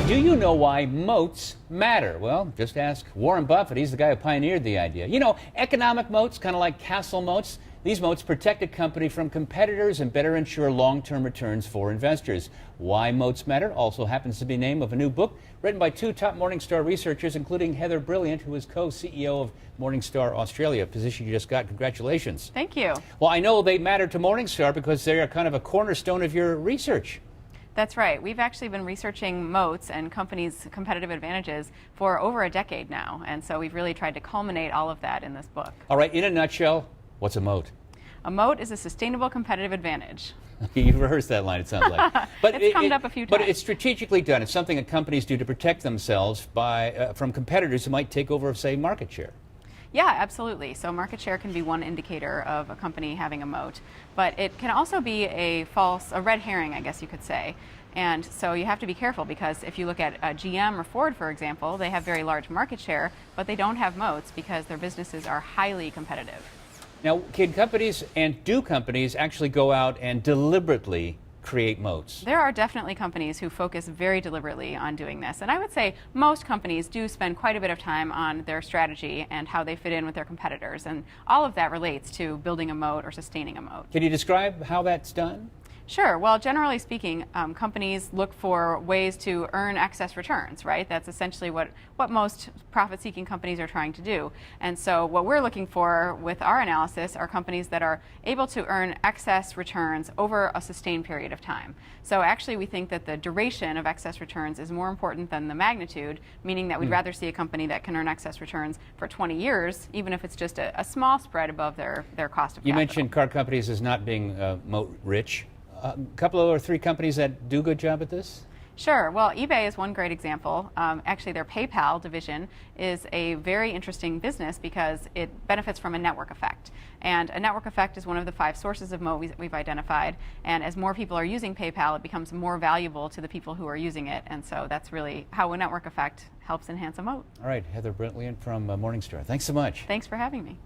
Do you know why moats matter? Well, just ask Warren Buffett. He's the guy who pioneered the idea. You know, economic moats, kind of like castle moats. These moats protect a company from competitors and better ensure long-term returns for investors. Why Moats Matter also happens to be the name of a new book written by two top Morningstar researchers, including Heather Brilliant, who is co-CEO of Morningstar Australia, a position you just got. Congratulations. Thank you. Well, I know they matter to Morningstar because they are kind of a cornerstone of your research. That's right. We've actually been researching moats and companies' competitive advantages for over a decade now, and so we've really tried to culminate all of that in this book. All right, in a nutshell, what's a moat? A moat is a sustainable competitive advantage. You've rehearsed that line, it sounds like. But it's come up a few times. But it's strategically done. It's something that companies do to protect themselves from competitors who might take over, say, market share. Yeah, absolutely. So market share can be one indicator of a company having a moat, but it can also be a red herring, I guess you could say. And so you have to be careful, because if you look at GM or Ford, for example, they have very large market share, but they don't have moats because their businesses are highly competitive. Now, can companies and do companies actually go out and deliberately create moats? There are definitely companies who focus very deliberately on doing this. And I would say most companies do spend quite a bit of time on their strategy and how they fit in with their competitors. And all of that relates to building a moat or sustaining a moat. Can you describe how that's done? Sure. Well, generally speaking, companies look for ways to earn excess returns, right? That's essentially what most profit-seeking companies are trying to do. And so what we're looking for with our analysis are companies that are able to earn excess returns over a sustained period of time. So actually we think that the duration of excess returns is more important than the magnitude, meaning that we'd rather see a company that can earn excess returns for 20 years, even if it's just a small spread above their cost of capital. You mentioned car companies as not being moat-rich. A couple or three companies that do a good job at this? Sure. Well, eBay is one great example. Actually, their PayPal division is a very interesting business because it benefits from a network effect. And a network effect is one of the 5 sources of moat we've identified. And as more people are using PayPal, it becomes more valuable to the people who are using it. And so that's really how a network effect helps enhance a moat. All right, Heather Brilliant from Morningstar. Thanks so much. Thanks for having me.